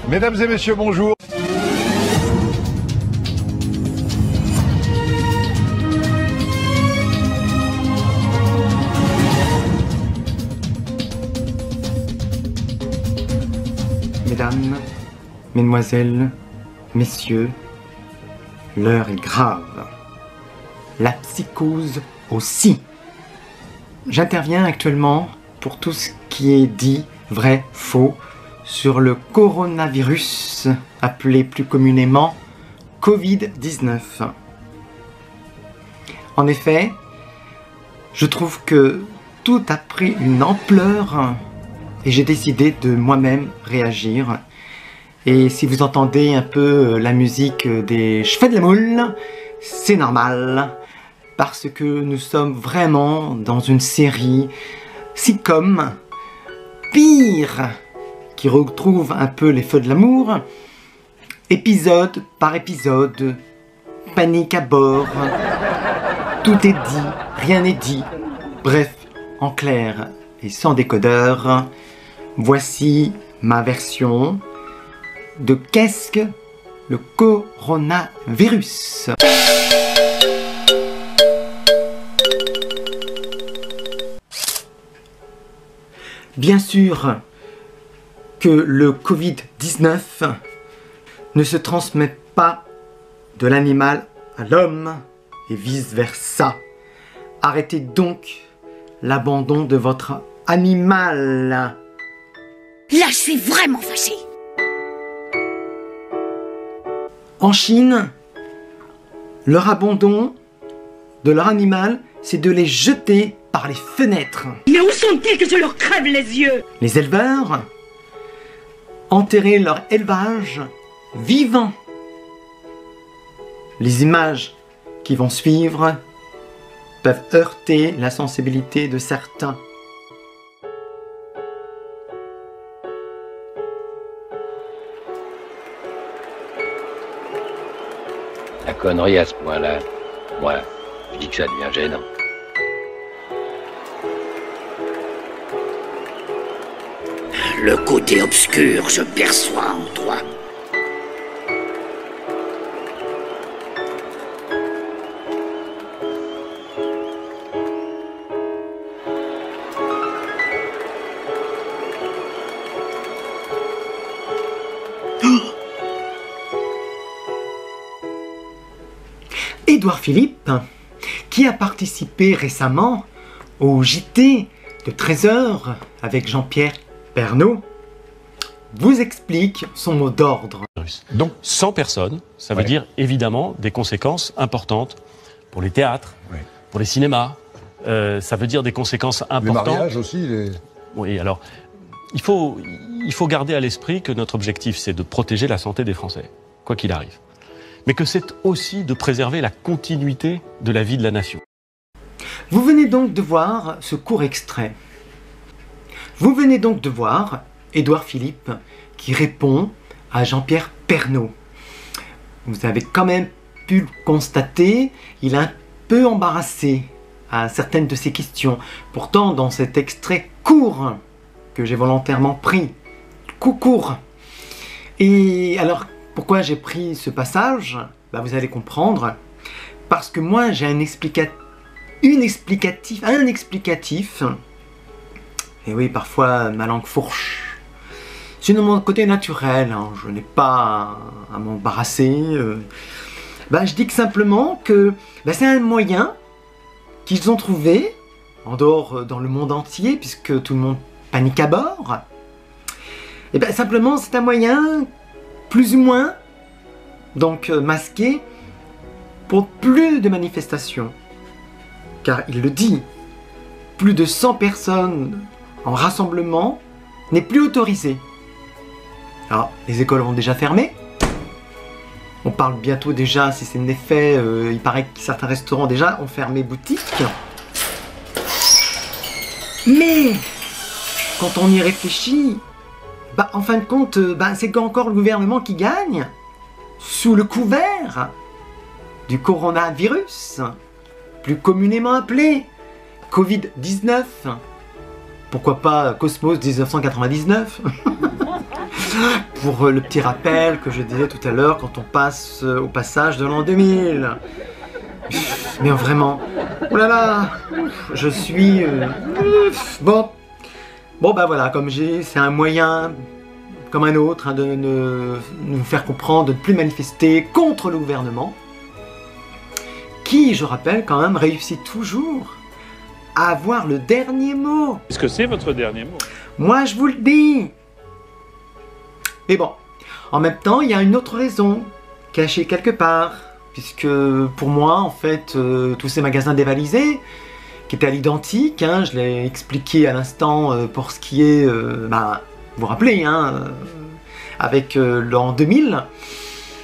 Mesdames et messieurs, bonjour. Mesdames, mesdemoiselles, messieurs, l'heure est grave. La psychose aussi. J'interviens actuellement pour tout ce qui est dit, vrai, faux, sur le coronavirus, appelé plus communément Covid-19. En effet, je trouve que tout a pris une ampleur et j'ai décidé de moi-même réagir. Et si vous entendez un peu la musique des Cheveux de la Moule, c'est normal, parce que nous sommes vraiment dans une série sitcom, pire, qui retrouve un peu les Feux de l'amour, épisode par épisode, panique à bord, tout est dit, rien n'est dit, bref, en clair et sans décodeur, voici ma version de qu'est-ce que le coronavirus. Bien sûr que le Covid-19 ne se transmet pas de l'animal à l'homme et vice-versa. Arrêtez donc l'abandon de votre animal. Là, je suis vraiment fâchée. En Chine, leur abandon de leur animal, c'est de les jeter par les fenêtres. Mais où sont-ils que je leur crève les yeux? Les éleveurs enterrer leur élevage vivant. Les images qui vont suivre peuvent heurter la sensibilité de certains. La connerie à ce point-là, moi, je dis que ça devient gênant. Le côté obscur, je perçois en toi. Édouard Philippe, qui a participé récemment au JT de 13h avec Jean-Pierre Pernaut, vous explique son mot d'ordre. Donc 100 personnes, ça veut dire évidemment des conséquences importantes pour les théâtres, pour les cinémas, ça veut dire des conséquences importantes. Les mariages aussi. Oui, alors il faut garder à l'esprit que notre objectif c'est de protéger la santé des Français, quoi qu'il arrive. Mais que c'est aussi de préserver la continuité de la vie de la nation. Vous venez donc de voir ce court extrait. Vous venez donc de voir Édouard Philippe qui répond à Jean-Pierre Pernaut. Vous avez quand même pu le constater, il est un peu embarrassé à certaines de ses questions. Pourtant, dans cet extrait court que j'ai volontairement pris, court. Et alors, pourquoi j'ai pris ce passage? Vous allez comprendre. Parce que moi, j'ai un explicatif. Et oui, parfois, ma langue fourche. C'est de mon côté naturel, hein, je n'ai pas à m'embarrasser. Je dis que simplement que c'est un moyen qu'ils ont trouvé, en dehors dans le monde entier, puisque tout le monde panique à bord. Et simplement, c'est un moyen, plus ou moins, donc masqué, pour plus de manifestations. Car il le dit, plus de 100 personnes en rassemblement n'est plus autorisé. Alors, les écoles vont déjà fermer. On parle bientôt déjà, si c'est un effet, il paraît que certains restaurants déjà ont fermé boutique. Mais, quand on y réfléchit, bah, en fin de compte, bah, c'est encore le gouvernement qui gagne, sous le couvert du coronavirus, plus communément appelé Covid-19. Pourquoi pas Cosmos 1999 pour le petit rappel que je disais tout à l'heure quand on passe au passage de l'an 2000. Mais vraiment, oh là là, je suis... Bon, bah voilà, comme c'est un moyen comme un autre hein, de nous faire comprendre, de ne plus manifester contre le gouvernement, qui, je rappelle, quand même, réussit toujours à avoir le dernier mot. Est-ce que c'est votre dernier mot? Moi, je vous le dis. Mais bon, en même temps, il y a une autre raison, cachée quelque part, puisque pour moi, en fait, tous ces magasins dévalisés, qui étaient à l'identique, hein, je l'ai expliqué à l'instant pour ce qui est, bah, vous vous rappelez, hein, avec l'an 2000.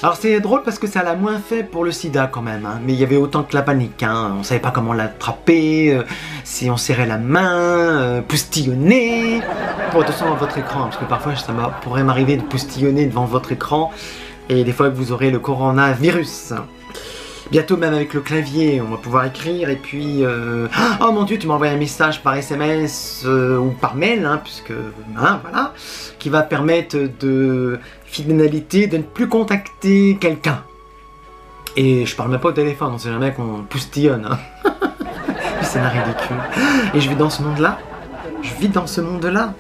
Alors c'est drôle parce que ça l'a moins fait pour le sida quand même, hein, mais il y avait autant que la panique, hein. On ne savait pas comment l'attraper, si on serrait la main, poustillonner. Bon, attention à votre écran, parce que parfois ça pourrait m'arriver de poustillonner devant votre écran, et des fois que vous aurez le coronavirus. Bientôt même avec le clavier, on va pouvoir écrire, et puis... Oh mon Dieu, tu m'as envoyé un message par SMS ou par mail, hein, puisque... Hein, voilà, qui va permettre de... finalité de ne plus contacter quelqu'un. Et je parle même pas au téléphone, on sait jamais qu'on poustillonne. Hein. C'est un ridicule. Et je vis dans ce monde-là. Je vis dans ce monde-là.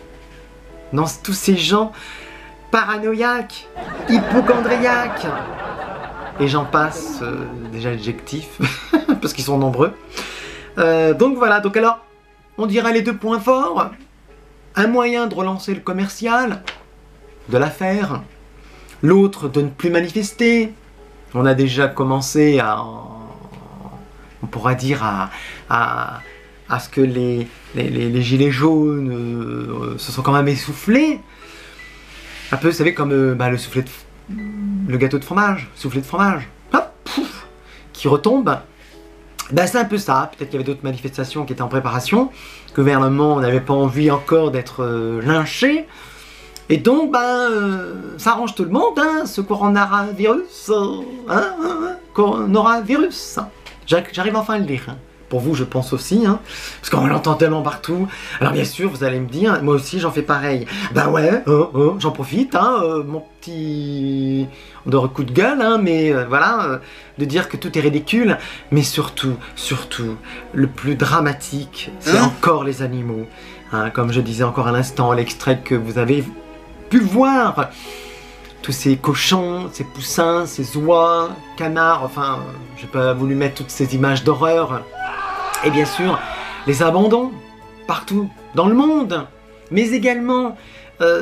Dans tous ces gens paranoïaques, hypochondriaques. Et j'en passe déjà adjectifs, parce qu'ils sont nombreux. Donc voilà, donc alors, on dirait les deux points forts. Un moyen de relancer le commercial, de l'affaire. L'autre de ne plus manifester. On a déjà commencé à, on pourra dire à ce que les gilets jaunes se sont quand même essoufflés. Un peu, vous savez, comme le gâteau de fromage, soufflé de fromage, hop, pouf, qui retombe. Ben, c'est un peu ça. Peut-être qu'il y avait d'autres manifestations qui étaient en préparation. Le gouvernement n'avait pas envie encore d'être lynché. Et donc, ça arrange tout le monde, hein, ce coronavirus. Coronavirus. J'arrive enfin à le lire. Hein. Pour vous, je pense aussi, hein, parce qu'on l'entend tellement partout. Alors bien sûr, vous allez me dire, moi aussi j'en fais pareil. Bah ouais, j'en profite, hein, mon petit coup de gueule, hein, mais voilà, de dire que tout est ridicule. Mais surtout, le plus dramatique, c'est encore les animaux. Hein, comme je disais encore à l'instant, l'extrait que vous avez pu voir. Tous ces cochons, ces poussins, ces oies, canards, enfin, j'ai pas voulu mettre toutes ces images d'horreur. Et bien sûr, les abandons, partout, dans le monde. Mais également,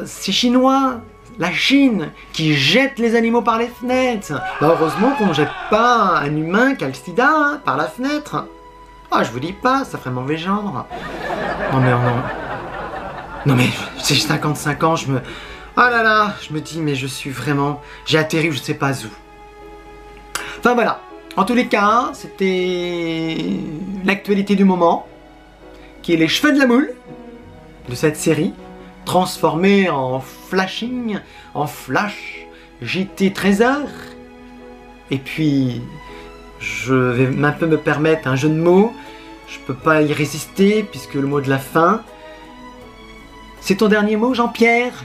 ces Chinois, la Chine, qui jettent les animaux par les fenêtres. Bah, heureusement qu'on ne jette pas un humain qui a le sida hein, par la fenêtre. Ah, je vous dis pas, ça ferait mauvais genre. Non mais non. Non mais, j'ai 55 ans, oh là là, je me dis, mais je suis vraiment... J'ai atterri je sais pas où. Enfin voilà. En tous les cas, c'était l'actualité du moment, qui est les cheveux de la moule de cette série, transformée en flashing, en flash, JT 13h. Et puis, je vais un peu me permettre un jeu de mots, je peux pas y résister, puisque le mot de la fin, c'est ton dernier mot, Jean-Pierre?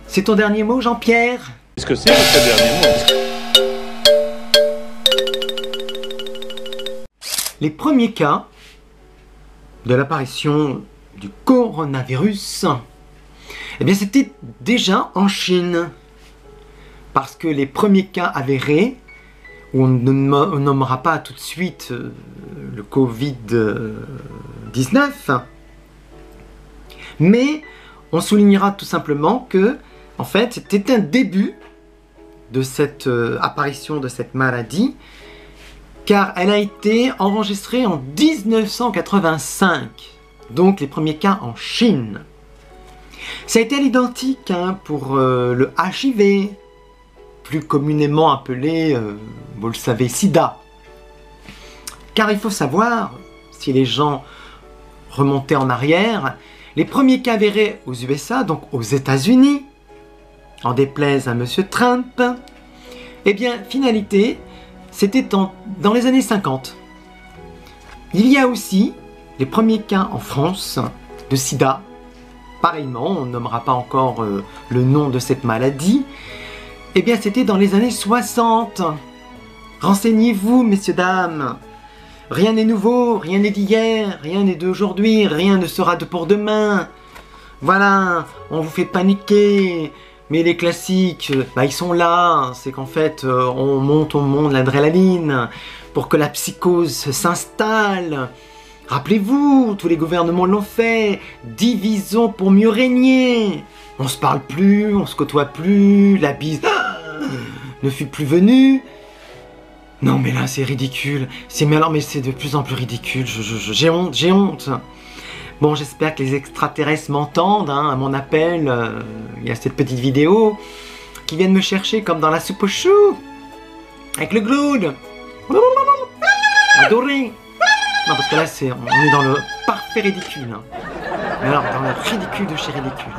C'est ton dernier mot, Jean-Pierre? Est-ce que c'est votre dernier mot? Les premiers cas de l'apparition du coronavirus, eh bien c'était déjà en Chine. Parce que les premiers cas avérés, où on ne nommera pas tout de suite le Covid-19, mais on soulignera tout simplement que, en fait, c'était un début de cette apparition de cette maladie, car elle a été enregistrée en 1985, donc les premiers cas en Chine. Ça a été à l'identique hein, pour le HIV, plus communément appelé, vous le savez, sida. Car il faut savoir, si les gens remontaient en arrière, Les premiers cas avérés aux USA, donc aux États-Unis, en déplaise à Monsieur Trump, eh bien, finalité, c'était dans les années 50. Il y a aussi les premiers cas en France de sida. Pareillement, on ne nommera pas encore le nom de cette maladie. Eh bien, c'était dans les années 60. Renseignez-vous, messieurs, dames. Rien n'est nouveau, rien n'est d'hier, rien n'est d'aujourd'hui, rien ne sera de pour demain. Voilà, on vous fait paniquer. Mais les classiques, bah, ils sont là. C'est qu'en fait, on monte l'adrénaline pour que la psychose s'installe. Rappelez-vous, tous les gouvernements l'ont fait. Divisons pour mieux régner. On se parle plus, on se côtoie plus, la bise ne fut plus venue. Non mais là c'est ridicule. Mais c'est de plus en plus ridicule. J'ai honte, j'ai honte. Bon, j'espère que les extraterrestres m'entendent hein, à mon appel. Il y a cette petite vidéo qui viennent me chercher comme dans la soupe aux choux avec le Glood. Adoré. Non parce que là on est dans le parfait ridicule. Hein. Mais alors dans le ridicule de chez ridicule.